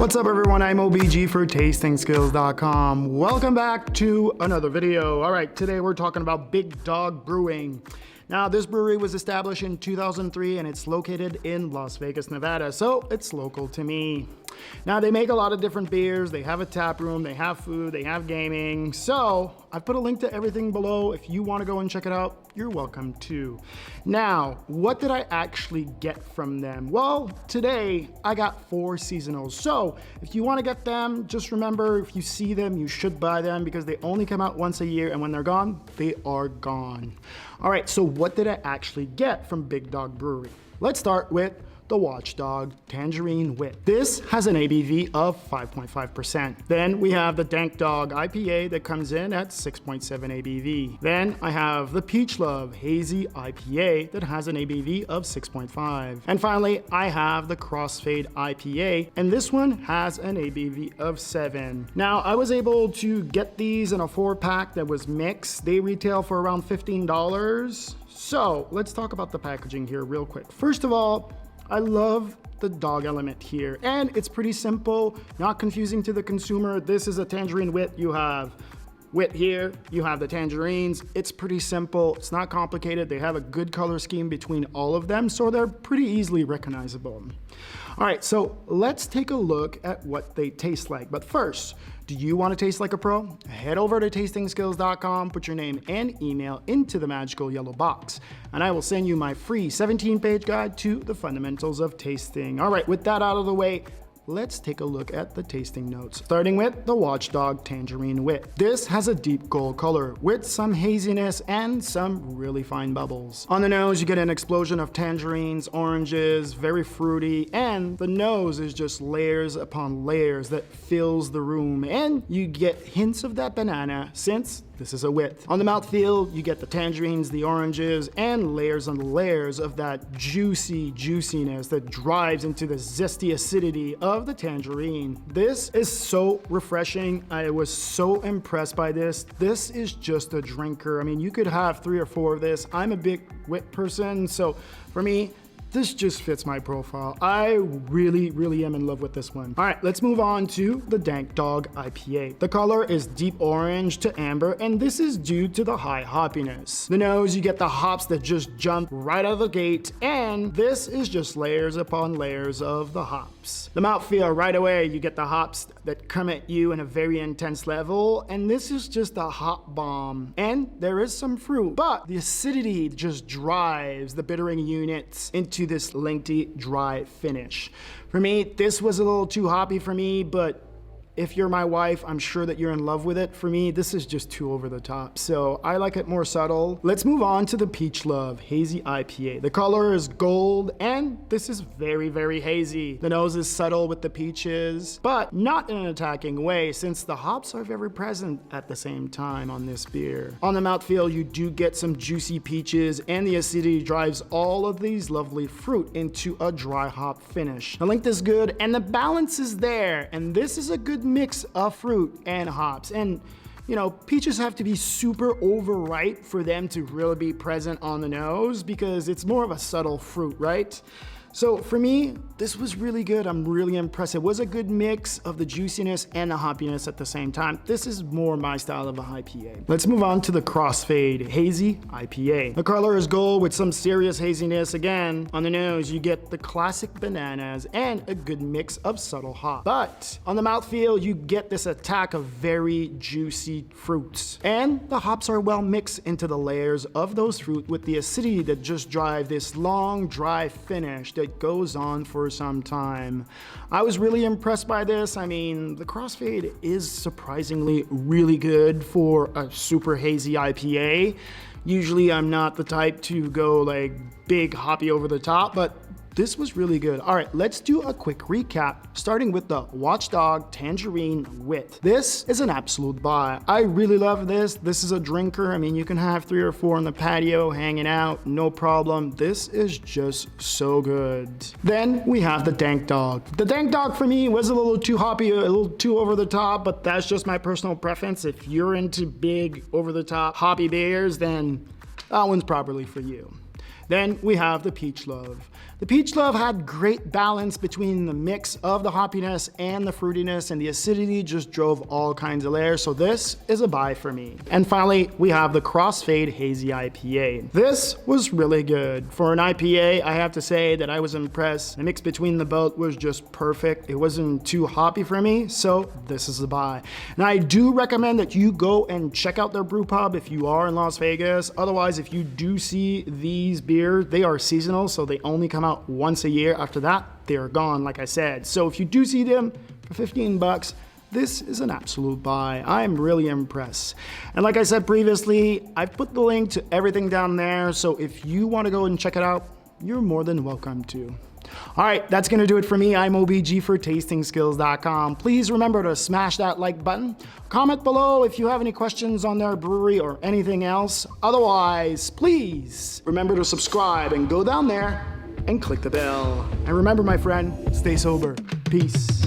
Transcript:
What's up everyone, I'm IAMOBG for tastingskills.com. Welcome back to another video. All right, today we're talking about Big Dog Brewing. Now, this brewery was established in 2003 and it's located in Las Vegas, Nevada, so it's local to me. Now, they make a lot of different beers, they have a tap room, they have food, they have gaming, so I've put a link to everything below. If you want to go and check it out, you're welcome to. Now, what did I actually get from them? Well, today I got 4 seasonals, so if you want to get them, just remember, if you see them, you should buy them because they only come out once a year, and when they're gone, they are gone. All right, so what did I actually get from Big Dog Brewery? Let's start with the Watchdog Tangerine Wit. This has an ABV of 5.5%. Then we have the Dank Dog IPA that comes in at 6.7 ABV. Then I have the Peach Love Hazy IPA that has an ABV of 6.5. And finally, I have the Crossfade IPA, and this one has an ABV of 7. Now, I was able to get these in a 4-pack that was mixed. They retail for around $15. So let's talk about the packaging here real quick. First of all, I love the dog element here, and it's pretty simple, not confusing to the consumer. This is a tangerine wit. You have wit here, you have the tangerines. It's pretty simple, it's not complicated. They have a good color scheme between all of them, so they're pretty easily recognizable. All right, so let's take a look at what they taste like. But first, do you want to taste like a pro? Head over to tastingskills.com, put your name and email into the magical yellow box, and I will send you my free 17-page guide to the fundamentals of tasting. All right, with that out of the way, let's take a look at the tasting notes, starting with the Watchdog Tangerine Wit. This has a deep gold color with some haziness and some really fine bubbles. On the nose, you get an explosion of tangerines, oranges, very fruity, and the nose is just layers upon layers that fills the room, and you get hints of that banana since this is a wit. On the mouthfeel, you get the tangerines, the oranges, and layers on layers of that juiciness that drives into the zesty acidity of the tangerine. This is so refreshing. I was so impressed by this. This is just a drinker. I mean, you could have 3 or 4 of this. I'm a big wit person, so for me, this just fits my profile. I really am in love with this one. All right, let's move on to the Dank Dog IPA. The color is deep orange to amber, and this is due to the high hoppiness. The nose, you get the hops that just jump right out of the gate, and this is just layers upon layers of the hops. The mouthfeel, right away, you get the hops that come at you in a very intense level, and this is just a hop bomb. And there is some fruit, but the acidity just drives the bittering units into this lengthy, dry finish. For me, this was a little too hoppy for me, but if you're my wife, I'm sure that you're in love with it. For me, this is just too over the top, so I like it more subtle. Let's move on to the Peach Love Hazy IPA. The color is gold, and this is very hazy. The nose is subtle with the peaches, but not in an attacking way, since the hops are very present at the same time on this beer. On the mouthfeel, you do get some juicy peaches, and the acidity drives all of these lovely fruit into a dry hop finish. The length is good, and the balance is there, and this is a good mix of fruit and hops. And you know, peaches have to be super overripe for them to really be present on the nose because it's more of a subtle fruit, right? So for me, this was really good. I'm really impressed. It was a good mix of the juiciness and the hoppiness at the same time. This is more my style of a IPA. Let's move on to the Crossfade Hazy IPA. The color is gold with some serious haziness. Again, on the nose, you get the classic bananas and a good mix of subtle hop. But on the mouthfeel, you get this attack of very juicy fruits. And the hops are well mixed into the layers of those fruit with the acidity that just drive this long, dry finish that goes on for some time. I was really impressed by this. I mean, the Crossfade is surprisingly really good for a super hazy IPA. Usually I'm not the type to go like big hoppy over the top, but this was really good. All right, let's do a quick recap, starting with the Watchdog Tangerine Wit. This is an absolute buy. I really love this. This is a drinker. I mean, you can have 3 or 4 on the patio hanging out, no problem. This is just so good. Then we have the Dank Dog. The Dank Dog for me was a little too hoppy, a little too over the top, but that's just my personal preference. If you're into big, over the top, hoppy beers, then that one's probably for you. Then we have the Peach Love. The peach love had great balance between the mix of the hoppiness and the fruitiness, and the acidity just drove all kinds of layers, so this is a buy for me. And finally, we have the Crossfade Hazy IPA. This was really good. For an IPA, I have to say that I was impressed. The mix between the both was just perfect. It wasn't too hoppy for me, so this is a buy. Now, I do recommend that you go and check out their brew pub if you are in Las Vegas. Otherwise, if you do see these beers, they are seasonal, so they only come out once a year. After that, they're gone, like I said. So if you do see them for 15 bucks, this is an absolute buy. I'm really impressed. And like I said previously, I've put the link to everything down there, so if you want to go and check it out, you're more than welcome to. All right, that's gonna do it for me. IAMOBG for tastingskills.com. Please remember to smash that like button. Comment below if you have any questions on their brewery or anything else. Otherwise, please remember to subscribe and go down there and click the bell. And remember, my friend, stay sober. Peace.